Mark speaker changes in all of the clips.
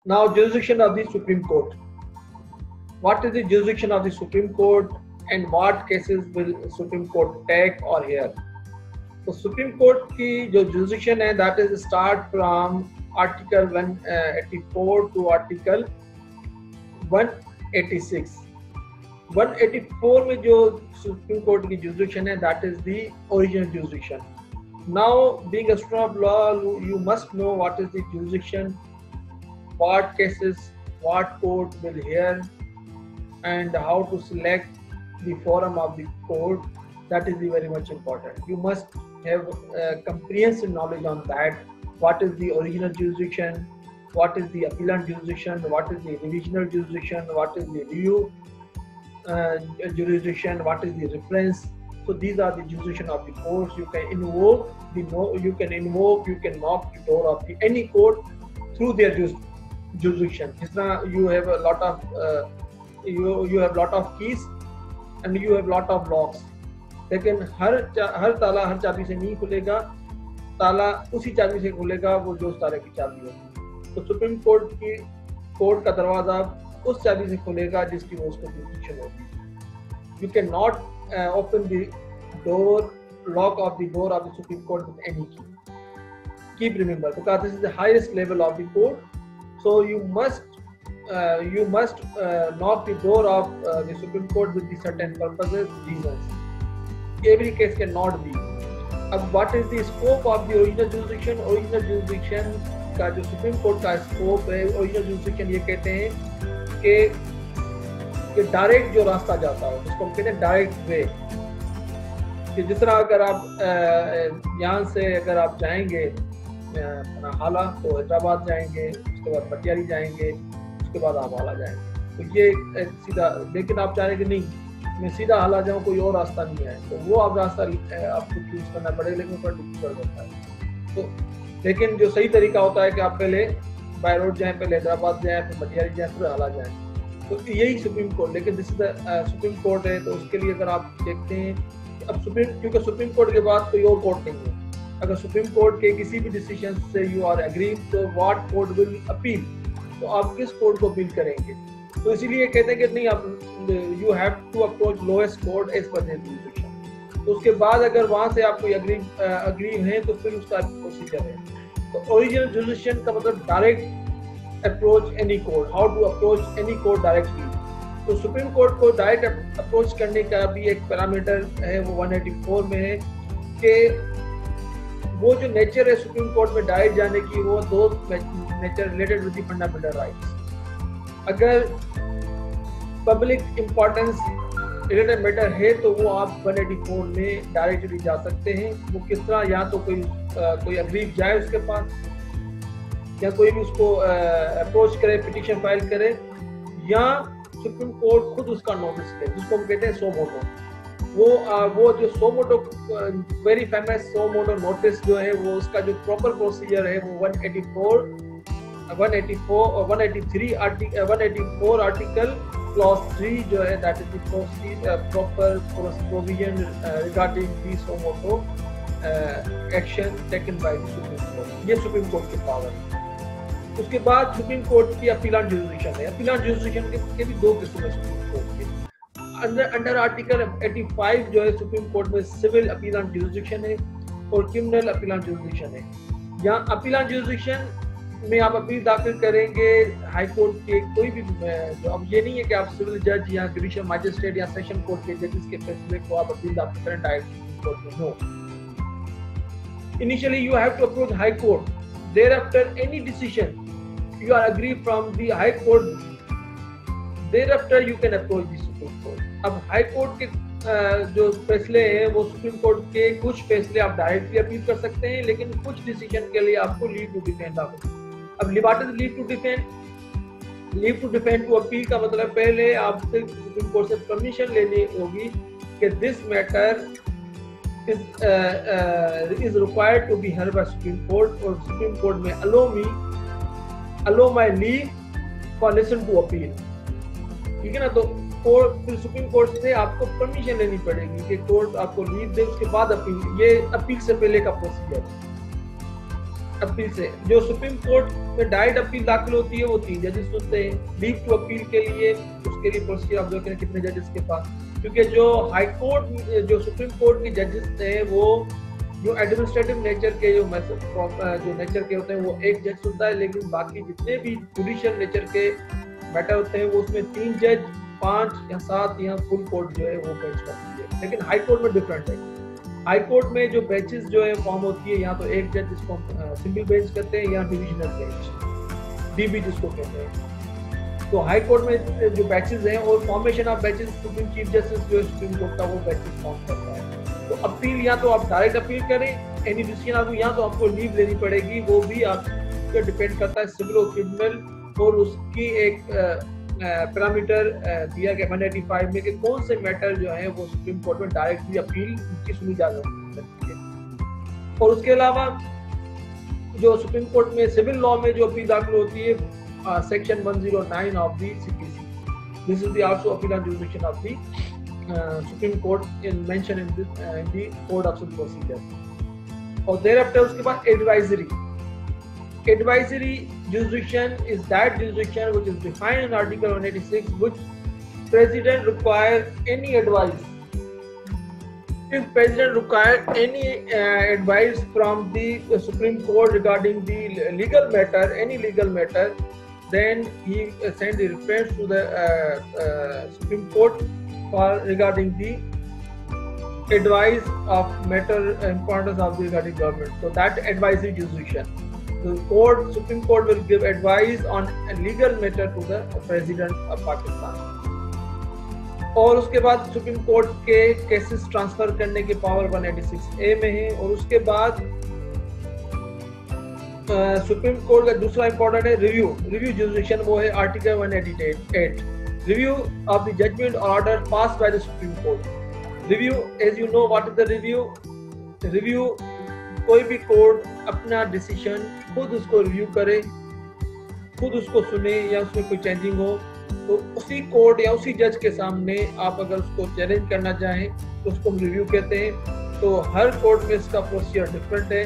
Speaker 1: Now, jurisdiction of the Supreme Court. What is the jurisdiction of the Supreme Court and what cases will Supreme Court take or hear? तो supreme court की जो jurisdiction है that is start from article 184 to article 186. 184 में जो supreme court की jurisdiction है that is the original jurisdiction. Now being a student of law you must know what is the jurisdiction, what cases, what court will hear, and how to select the forum of the court. That is very much important. You must have comprehensive knowledge on that. What is the original jurisdiction? What is the appellant jurisdiction? What is the revisional jurisdiction? What is the review jurisdiction? What is the reference? So these are the jurisdiction of the courts. You can invoke you can knock the door of any court through their jurisdiction. जिस तरह you have a lot of you have lot of keys and you have lot of locks. लेकिन हर ताला हर चाबी से नहीं खुलेगा, ताला उसी चाबी से खुलेगा वो जो उस ताले की चाबी होगी. तो सुप्रीम कोर्ट का दरवाजा उस चाबी से खुलेगा जिसकी वो उसको जुरिस्डिक्शन होगी. You cannot open the lock of the door of the Supreme Court with any key. Keep remember, because this is the highest level of the court. So you must knock the door of the Supreme Court with the certain purposes, reasons. Every case cannot be. अब what is the scope of the original jurisdiction? Original jurisdiction का जो Supreme Court का scope है, original jurisdiction ये कहते हैं कि direct जो रास्ता जाता है उसको हम कहते हैं डायरेक्ट वे. कि जिस तरह अगर आप यहाँ से अगर आप जाएंगे हाला तो हैदराबाद जाएंगे, उसके बाद पटियाली जाएंगे, उसके बाद आप हाला जाएंगे, तो ये सीधा. लेकिन आप चाह रहे कि नहीं मैं सीधा हाला जाऊँ, कोई और रास्ता नहीं है, तो वो आप रास्ता आपको चूज करना पड़ेगा, लेकिन ऊपर डिफिकल्ट होता है. तो लेकिन जो सही तरीका होता है कि आप पहले बाय रोड जाएँ, पहले हैदराबाद जाएँ, फिर पटियाली जाएँ, फिर हाला जाएँ. तो यही सुप्रीम कोर्ट. लेकिन this is the supreme court है, तो उसके लिए अगर आप देखते हैं अब क्योंकि सुप्रीम कोर्ट के बाद कोई और कोर्ट नहीं है. अगर सुप्रीम कोर्ट के किसी भी डिसीजन से यू आर एग्री, तो व्हाट कोर्ट विल अपील, तो आप किस कोर्ट को अपील करेंगे. तो इसीलिए कहते हैं कि नहीं आप you have to approach lowest court as per their jurisdiction. तो उसके बाद अगर वहां से आप कोई अग्री हैं तो फिर उसका प्रोसीजर है. तो ओरिजिनल जुरिस्डिक्शन का मतलब direct approach any court, how to approach any court directly. तो सुप्रीम कोर्ट को डायरेक्ट अप्रोच करने का भी एक पैरामीटर है, वो 184 में है कि वो जो नेचर है सुप्रीम कोर्ट में डायरेक्ट जाने की, वो दो nature related with the fundamental rights. अगर पब्लिक इंपॉर्टेंस रिलेटेड मैटर है तो वो आप 184 में डायरेक्टली जा सकते हैं. वो किस तरह, या तो कोई अग्रीव जाए उसके पास, या कोई भी उसको अप्रोच करे, पिटीशन फाइल करे, या सुप्रीम कोर्ट खुद उसका नोटिस ले, जिसको हम कहते हैं सो मोटो. वो जो सो मोटो वेरी फेमस सो मोटो नोटिस जो है, वो उसका जो प्रॉपर प्रोसीजर है वो 184 आर्टिकल क्लॉज 3 जो है that is the proper provision regarding the suo motu action taken by the supreme court. ये सुप्रीम कोर्ट की पावर है. उसके बाद सुप्रीम कोर्ट की अपीलांट जुरिस्डिक्शन है. अपीलांट जुरिस्डिक्शन के भी दो किस्म है सुप्रीम कोर्ट के. अंडर आर्टिकल 85 जो है सुप्रीम कोर्ट में सिविल अपीलांट जुरिस्डिक्शन है और क्रिमिनल अपीलांट जुरिस्डिक्शन है. यहाँ अपीलांट जुरिस्डिक्शन में आप अपील दाखिल करेंगे हाई कोर्ट के कोई भी जो, अब ये नहीं है कि आप सिविल जज या जुडिशियल मजिस्ट्रेट या सेशन कोर्ट के जजेस के फैसले को आप अपील दाखिल करें डायरेक्ट कोर्ट में. No, initially you have to approach high court. Thereafter any decision you are agree from the high court, thereafter you can approach the Supreme Court. अब हाई कोर्ट के जो फैसले हैं वो सुप्रीम कोर्ट के कुछ फैसले आप डायरेक्टली अपील कर सकते हैं, लेकिन कुछ डिसीजन के लिए आपको लीव टू डिफेंड आपको. अब लिबार्ट leave to defend to appeal का मतलब पहले आपसे सुप्रीम कोर्ट से परमिशन लेनी होगी कि this matter is required to be heard by Supreme Court, और Supreme Court में allow my leave for listen to appeal. ठीक है ना. तो फिर सुप्रीम कोर्ट से आपको परमिशन लेनी पड़ेगी कि कोर्ट आपको लीव दे, उसके बाद अपील. ये अपील से पहले का प्रोसीजर. अपील से। जो सुप्रीम कोर्ट में डायरेक्ट अपील दाखिल होती है वो 3 जजेस सुनते हैं। लीव टू अपील के लिए उसके लिए प्रोसीजर आप देखें कितने जजेस के पास, क्योंकि जो हाई कोर्ट जो सुप्रीम कोर्ट के जजेस थे वो जो एडमिनिस्ट्रेटिव नेचर के जो नेचर के होते हैं वो एक जज सुनता है, लेकिन बाकी जितने भी जुडिशियल नेचर के मैटर होते हैं वो उसमें 3 जज 5 या 7 या फुल कोर्ट जो है वो बेंच करती है। लेकिन हाई कोर्ट में डिफरेंट है। हाई कोर्ट में जो बेंचेस जो है फॉर्म होती है, यहाँ तो एक जज जिसको सिंगल बेंच कहते हैं या डिविजनल बेंच डीबी जिसको कहते हैं। तो हाई कोर्ट में जो बेंचेस हैं और formation of benches supreme chief justice जो सुप्रीम कोर्ट का वो बेंचेस फॉर्म करता है। तो अपील या तो आप डायरेक्ट अपील करें एनी डिसीजन आपको, या तो आपको लीव लेनी पड़ेगी, वो भी आपको डिपेंड करता है सिविल और क्रिमिनल और उसकी एक पैरामीटर दिया गया 185 में कि कौन से मैटर जो है वो सुप्रीम कोर्ट में डायरेक्टली अपील की सुनी जा सकती है। और उसके अलावा जो सुप्रीम कोर्ट में सिविल लॉ में जो अपील दाखिल होती है section 109 of the CPC, this is the also appeal on jurisdiction of the supreme court in mention in the code of civil procedure. और देयर आफ्टर उसके बाद advisory. Advisory jurisdiction is that jurisdiction which is defined in Article 186, which President require any advice. If President require any advice from the Supreme Court regarding the legal matter, any legal matter, then he send the reference to the Supreme Court for regarding the advice of matter importance of the regarding government. So that advisory jurisdiction. The Supreme Court will give advice on a legal matter to the President of Pakistan. और उसके बाद supreme court के cases transfer करने की power 186A में है। और उसके बाद सुप्रीम कोर्ट का दूसरा इंपॉर्टेंट है रिव्यू जुरिसडिक्शन, वो है article 188 review of the judgement और order pass by the supreme court. Review, as you know what is the review कोई भी कोर्ट अपना डिसीजन खुद उसको रिव्यू करे, खुद उसको सुने या उसमें कोई चेंजिंग हो तो उसी कोर्ट या उसी जज के सामने आप अगर उसको चैलेंज करना चाहें तो उसको हम रिव्यू कहते हैं। तो हर कोर्ट में इसका प्रोसीजर डिफरेंट है।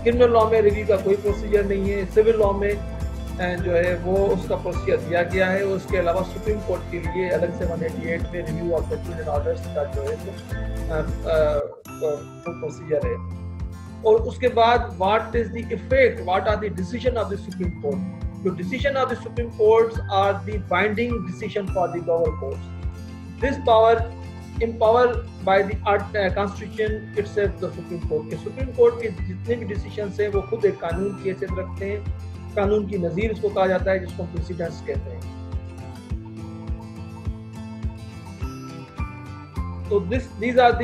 Speaker 1: क्रिमिनल लॉ में रिव्यू का कोई प्रोसीजर नहीं है, सिविल लॉ में जो है वो उसका प्रोसीजर दिया गया है। उसके अलावा सुप्रीम कोर्ट के लिए अलग से 188 में review of judgment and orders का जो है प्रोसीजर है। और उसके बाद what is the effect, what are the decision of the supreme court. The decision of the Supreme Courts are the binding decision for the lower courts. This power empowered by the Constitution itself, the Supreme Court. के Supreme Court के जितने भी decisions हैं वो खुद एक कानून की हैसियत रखते हैं। कानून की नज़ीर इसको कहा जाता है, जिसको प्रेसिडेंट्स कहते हैं। तो these are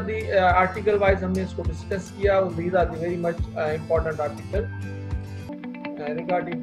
Speaker 1: the article wise हमने इसको डिस्कस किया। These are the very much important article regarding